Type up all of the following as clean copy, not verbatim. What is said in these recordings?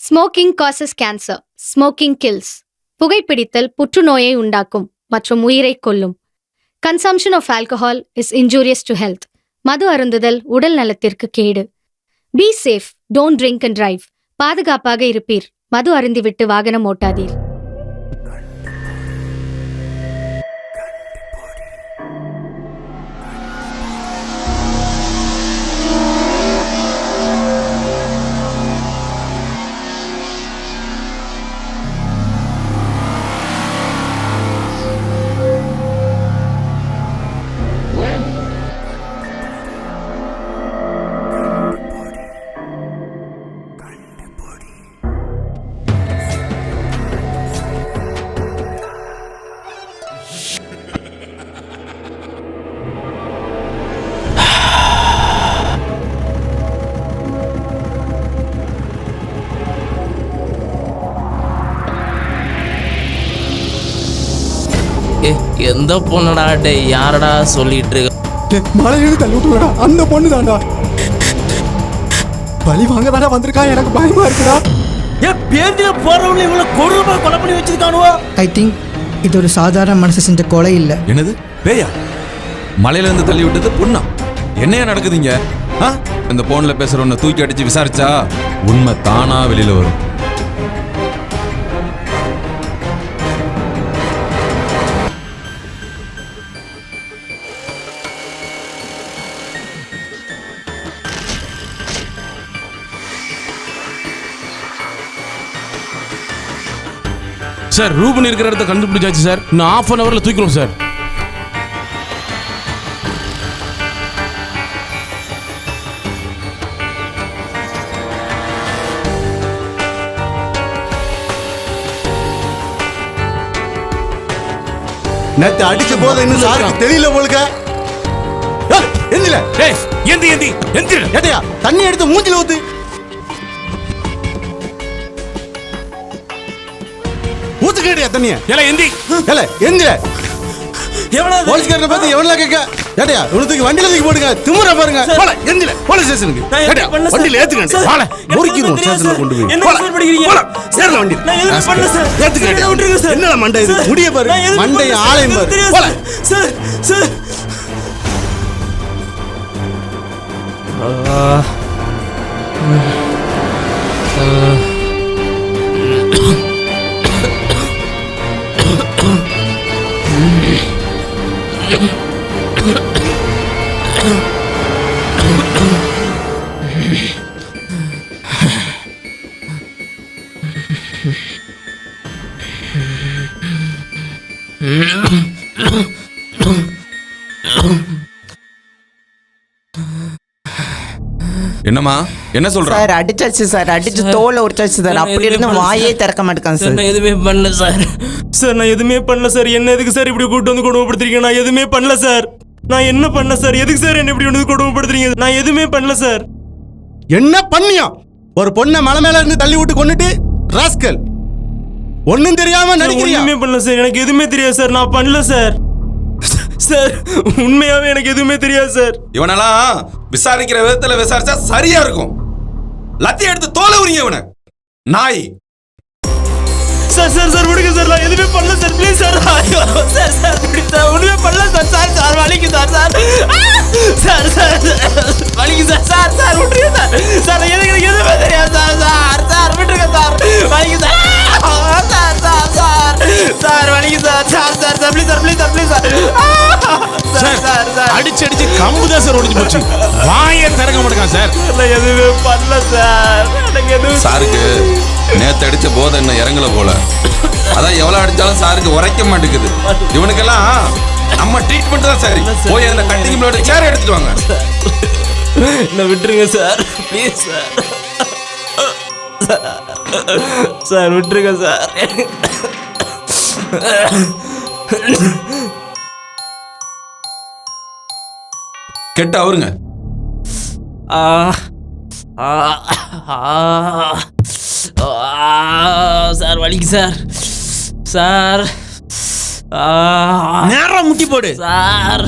Smoking causes cancer. Smoking kills. புகைப்பிடித்தல் புற்றுநோயை உண்டாக்கும் மற்றும் உயிரை கொல்லும். Consumption of alcohol is injurious to health. மது அருந்துதல் உடல் நலத்திற்கு கேடு. Be safe, don't drink and drive. பாதுகாப்பாக இருப்பீர். மது அருந்திவிட்டு வாகனம் ஓட்டாதீர். எந்த பொண்ணுடா? டே யாரடா சொல்லிட்டு இருக்க? மலையில தள்ளி விட்டுடா, அந்த பொண்ணு தான்டா. பழி வாங்க தானே வந்திருக்கா, எனக்கு பயமா இருக்குடா. பேருந்துல போறவங்க இவங்களை கொடூரமா கொலை பண்ணி வச்சிருக்கானுவோ. ஐ திங்க் இது ஒரு சாதாரண மனசு செஞ்ச கொலை இல்லை. என்னது பேயா? மலையில இருந்து தள்ளி விட்டது பொண்ணா? என்னையா நடக்குதுங்க? இந்த போன்ல பேசுறவன தூக்கி அடிச்சு விசாரிச்சா உண்மை தானா வெளியில வரும். சார், ரூபன் இருக்கிற இடத்த கண்டுபிடிச்சாச்சு சார். இன்னும் ½ அன் ஹவர்ல தூக்கிடுவோம் சார். நேத்து அடிச்ச போது இன்னும் சாருக்கு தெரியல போலுக்க. எந்தில டேய், எந்தி எந்தி எந்தி. ஏட்டையா தண்ணி எடுத்து மூஞ்சில ஊத்து. ஊத்துக்கேடியா தண்ணிய. ஏல எந்தி. ஏல எந்தில. எவ்வளவு போலீஸ்காரனை பத்தி எவ்வளவு கேட்க? ஏட்டையா இவனை தூக்கி வண்டியில தூக்கி போடுங்க. திமுற பாருங்க. போல எந்தில போலீஸ் ஸ்டேஷனுக்கு. ஏட்டையா வண்டியில ஏத்துங்க. போல முறுக்கிரும் ஸ்டேஷன்ல கொண்டு போய். என்ன சார் படிக்கிறீங்க? போல சேரல வண்டி. நான் எதுவும் பண்ணல சார். ஏத்துங்க. விட்டுருங்க சார். என்னடா மண்டை இது? முடிய பாரு. மண்டை ஆளையும் பாரு. போல சார் சார். என்னம்மா என்ன சொல்ற? சார் அடிச்சாச்சு சார், அடிச்சு தோலை உரிச்சாச்சு சார். அப்படி இருந்து வாயே திறக்க மாட்டேங்க சார். நான் எதுவுமே பண்ணல சார். சார் நான் எதுவுமே பண்ணல சார். என்ன எதுக்கு சார் இப்படி கூட்டு வந்து கொடுமைப்படுத்துறீங்க? நான் எதுவுமே பண்ணல சார். நான் என்ன பண்ண சார்? எதுக்கு சார் என்ன இப்படி வந்து கொடுமைப்படுத்துறீங்க? நான் எதுவுமே பண்ணல சார். என்ன பண்ணியா? ஒரு பொண்ணை மலை மேல இருந்து தள்ளி விட்டு கொண்டுட்டு ராஸ்கல் ஒண்ணும் தெரியாம நடிக்கிறியா? எதுவுமே பண்ணல சார். எனக்கு எதுவுமே தெரியாது சார். நான் பண்ணல சார். சார் உண்மையாவே எனக்கு எதுவுமே தெரியாது சார். இவனெல்லாம் விசாரிக்கிற விதத்துல விசாரிச்சா சரியா இருக்கும். லத்தி எடுத்து தோலை உரிங்க இவனை. நாய். சார் சார் சார் விடுங்க சார். நான் எதுவுமே பண்ணல sir. Please sir. Sir sir இப்படி சார் ஒண்ணுமே பண்ணல சார். சார் சார் வலிக்கு சார். சார் சார் சார் வலிக்கு சார். சார் சார் விட்டுருங்க சார். சார் எனக்கு எதுவுமே தெரியாது சார். சார் சார் விட்டுருங்க சார். வலிக்கு sir. Sir sir sir sir வலிக்கு sir. Sir sir sir please sir. Please sir. Please sir. Sir sir sir அடிச்சு அடிச்சு கம்பு தான் சார் ஒடிஞ்சு போச்சு. வாயே திறக்க மாட்டேங்க சார். நான் எதுவுமே பண்ணல சார். எனக்கு எதுவும் சாருக்கு நேத்து அடிச்ச போதை என்ன இறங்கல போல. அதான் எவ்வளவு அடிச்சாலும் சாருக்கு உரைக்க மாட்டேங்குது. இவனுக்கெல்லாம் நம்ம ட்ரீட்மெண்ட் தான் சரி. போய் அந்த கட்டிங் பிளேட் சேர் எடுத்துட்டு வாங்க. என்ன விட்டுருங்க சார். Please sir. சார் விட்டுருங்க சார். கெட்ட அவருங்க. சார் வலிக்கு சார். சார் நேரம் முட்டி போடு சார்.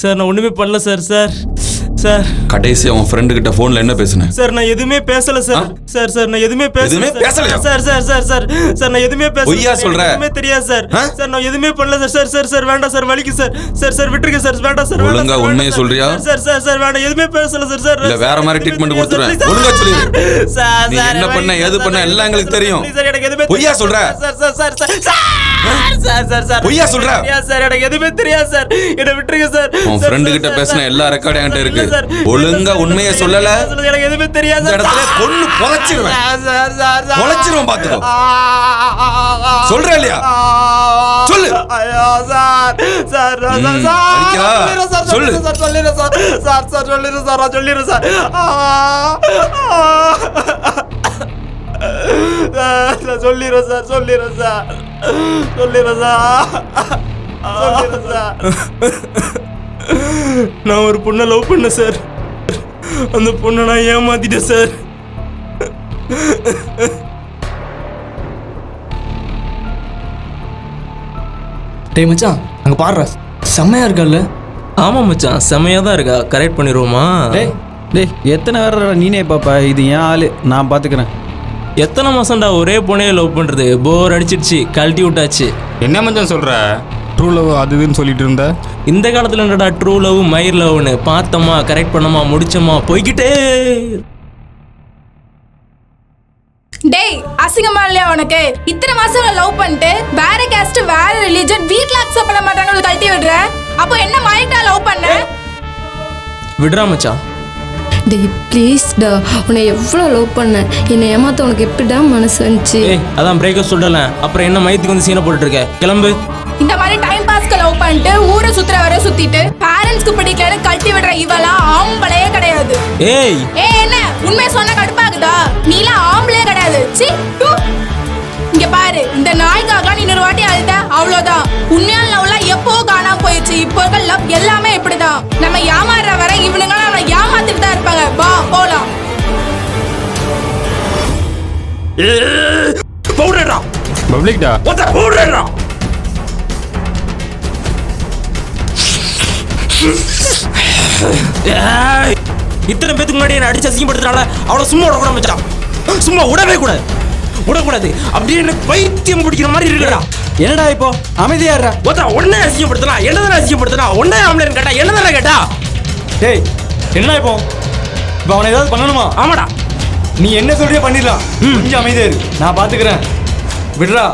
சார் நான் ஒண்ணுமே பண்ணல சார். சார் சார் கடைசி அவன் ஃப்ரெண்டு கிட்ட போன்ல என்ன பேசுன? சார் நான் எதுவுமே பேசல சார். சார் சார் நான் எதுவுமே எதுவுமே பேசலையா? Sir sir sir sir sir நான் எதுவுமே பேசல. பொய்யா சொல்ற? எதுவுமே தெரியாது சார். சார் நான் எதுவுமே பண்ணல சார். சார் சார் சார் வேண்டாம் சார், வலிக்கு சார். சார் சார் விட்டுருங்க சார், வேண்டாம் சார். ஒழுங்கா உண்மையை சொல்றியா? சார் சார் சார் வேண்டாம், எதுவுமே பேசல சார். சார் இல்ல வேற மாதிரி ட்ரீட்மென்ட் கொடுத்துறேன். ஒழுங்கா சொல்லிரு. சார் நீ என்ன பண்ண ஏது பண்ண எல்லாம் எங்களுக்கு தெரியும். சார் எனக்கு எதுவுமே பொய்யா சொல்ற? Sir sir sir sir sir sir sir பொய்யா சொல்ற? சார் எனக்கு எதுவுமே தெரியாது சார், என்ன விட்டுருங்க சார். உன் ஃப்ரெண்டு கிட்ட பேசின எல்லா ரெக்கார்டும் என்கிட்ட இருக்கு. ஒழுங்கா உண்மையை சொல்லல எனக்கு எதுவுமே தெரியாது இந்த இடத்துல கொன்னு பொளச்சிடுவேன். சார் சார் பொளச்சிடுவேன் பாத்துக்கோ. சொல்ற இல்லையா? சொல்லு. ஐயோ சார் சார் சார் சொல்லு. சார் சொல்லிரு சார். சார் சார் சொல்லிரு சார், நான் சொல்லிரு சார். நான் சொல்லிடுறேன் சார், சொல்லிடுறேன் சார், சொல்லிடுறேன் சார், சொல்லிடுறேன் சார். நான் ஒரு பொண்ணை லவ் பண்ணேன் சார். அந்த பொண்ணை நான் ஏமாத்திட்டேன் சார். டேய் மச்சான், அங்க பாடுற செம்மையா இருக்கல்ல? ஆமா மச்சான், செம்மையா தான் இருக்கா. கரெக்ட் பண்ணிடுவோமா? டேய் டேய் எத்தனை வேற நீனே பாப்பா, இது ஏன் ஆளு, நான் பாத்துக்கிறேன். எத்தனை மாசம்டா ஒரே பொண்ணையை லவ் பண்றது? போர் அடிச்சிடுச்சு, கழட்டி விட்டாச்சு. என்ன மச்சான் சொல்ற? ட்ரூ லவ் அது இதுன்னு சொல்லிட்டு இருந்த. இந்த காலத்துல என்னடா ட்ரூ லவ் மயிர் லவ்னு? பார்த்தோமா, கரெக்ட் பண்ணோமா, முடிச்சோமா, போய்கிட்டே. டேய் அசிங்கமா இல்லையா உனக்கு? இத்தனை மாசம் லவ் பண்ணிட்டு வேற காஸ்ட் வேற ரிலிஜன் வீட்ல அக்செப்ட் பண்ண மாட்டாங்க, கழட்டி விடுற. அப்போ என்ன மயிட்டா லவ் பண்ண? விடுறா மச்சான். டேய் ப்ளீஸ் டா, உன்னை எவ்வளோ லவ் பண்ணேன், என்னை ஏமாத்த உனக்கு எப்படிடா மனசு வந்துச்சு? ஏய் அதான் பிரேக்கப் சொல்லல, அப்புறம் என்ன மயத்துக்கு வந்து சீனை போட்டுட்டு இருக்க? கிளம்பு. இந்த மாதிரி டைம் பாஸ்க்கு லவ் பண்ணிட்டு ஊரை சுத்துற வரை சுத்திட்டு பேரண்ட்ஸ்க்கு பிடிக்கலன்னு கழட்டி விடுற இவளா ஆம்பளையே கிடையாது. ஏய் என்ன உண்மையை சொன்னா கடுப்பாகுதா? நீலாம் ஆம்பளையே கிடையாது. சீ டூ. இங்க பாரு, இந்த நாய்க்காக நீ இன்னொரு வாட்டி அழுத அவ்வளோதான். உண்மையான லவ்லாம் எப்போ காணாம போயிடுச்சு. இப்போ இருக்க லவ் எல்லாமே இப்படிதான். நம்ம ஏமாறுற வரை இவனுங்களாம் நம்ம ஏமாத்திட்டு தான் இருப்பாங்க. வா போலாம். பவுடர்டா பப்ளிக்டா. ஒத்த பவுடர்டா. இத்தனை பேத்துக்கு முன்னாடி என்ன அடிச்சு அசிங்கப்படுத்துறால அவளை சும்மா விடக்கூடாது மச்சான். சும்மா விடவே கூடாது, விடக்கூடாது. அப்படியே எனக்கு பைத்தியம் பிடிக்கிற மாதிரி இருக்குடா. என்னடா இப்போ அமைதியாடுறா? ஒத்த உடனே அசிங்கப்படுத்தலாம், என்னதானே அசிங்கப்படுத்தலாம்? உடனே ஆம்பளைன்னு கேட்டா என்னதானே கேட்டா? டேய் என்ன இப்போ அவனை ஏதாவது பண்ணணுமா? ஆமாடா. நீ என்ன சொல்றியோ பண்ணிடலாம். கொஞ்சம் அமைதியா இரு, நான் பாத்துக்கிறேன். விடுறா.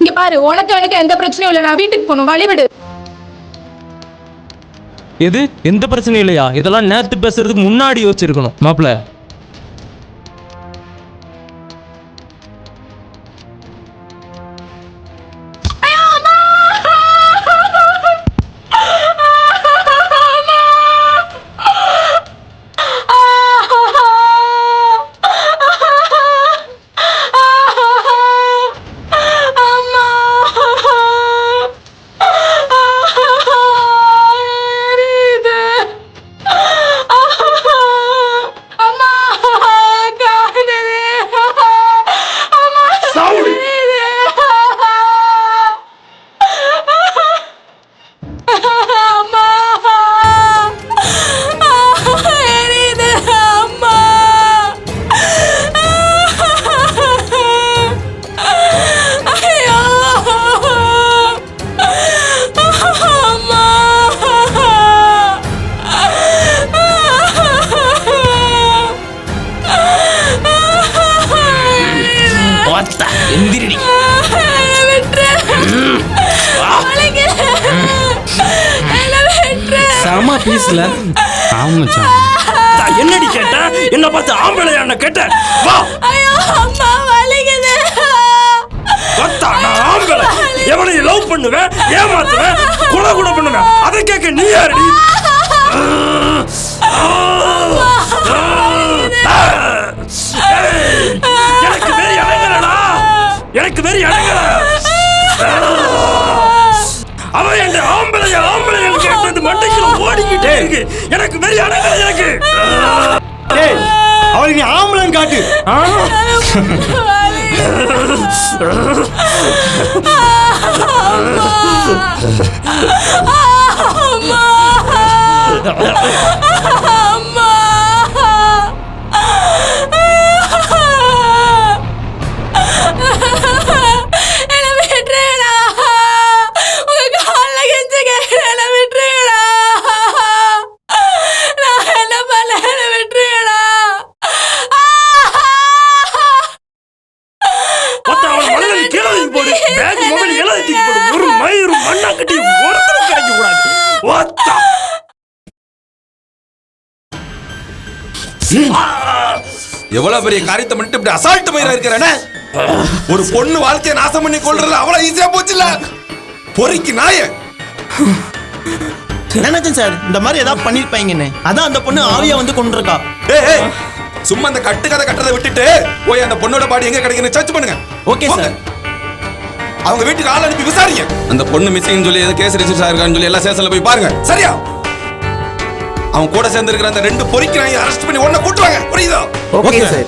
இங்க பாரு, உனக்கு எனக்கு எந்த பிரச்சனையும் இல்லை. நான் வீட்டுக்கு போகணும், வழிவிடு. எது எந்த பிரச்சனையும் இல்லையா? இதெல்லாம் நேத்து பேசுறதுக்கு முன்னாடி யோசிச்சிருக்கணும் மாப்பிள்ள. அம்மா அம்மா பீஸ்ல ஆமா மச்சான். என்னடி கேட்ட? என்ன பார்த்து ஆம்பளை என்ன கேட்ட? வா ஐயோ அம்மா வலிக்குது. வத்தா, நான் ஆம்பளை. எவனையும் லவ் பண்ணுவேன், ஏமாத்துவேன், கொலை கூட பண்ணுவேன். அதை கேட்க நீ யாருடி? எனக்கு வெறி அடங்கலடா, எனக்கு வெறி அடங்கல. அவன் என் ஆம்பளை கேட்டது மண்டைக்குள்ள ஓடிக்கிட்டே இருக்கு. எனக்கு வெறி அடங்கல. எனக்கு டேய் அவளுக்கு நீ ஆம்பளன்னு காட்டு. எவ்வளவு பெரிய காரியத்தை பண்ணிட்டு இப்படி அசால்ட் மயிரா இருக்கிறானே. ஒரு பொண்ணு வாழ்க்கையை நாசம் பண்ணி கொள்றதுல அவ்வளவு ஈஸியா போச்சுல. பொறிக்கு நாய. நினைச்சேன் சார் இந்த மாதிரி ஏதாவது பண்ணிருப்பாங்கன்னு. அதான் அந்த பொண்ணு ஆவியா வந்து கொண்டிருக்கா. ஏய் சும்மா அந்த கட்டுக்கதை கட்டுறதை விட்டுட்டு போய் அந்த பொண்ணோட பாடி எங்க கிடைக்குன்னு சர்ச் பண்ணுங்க. Okay sir. அவங்க வீட்டுக்கு ஆள் அனுப்பி விசாரிங்க. அந்த பொண்ணு மிஸ்ஸிங் சொல்லி ஏதோ கேஸ் ரெஜிஸ்டர் ஆயிருக்கான்னு சொல்லி எல்லா ஸ்டேஷன்ல போய் பாருங்க. சரியா? அவன் கூட சேர்ந்து இருக்கிற அந்த 2 பொறிக்கிறாங்க அரெஸ்ட் பண்ணி ஒண்ண கூட்டுவாங்க. புரியுதா? Okay sir.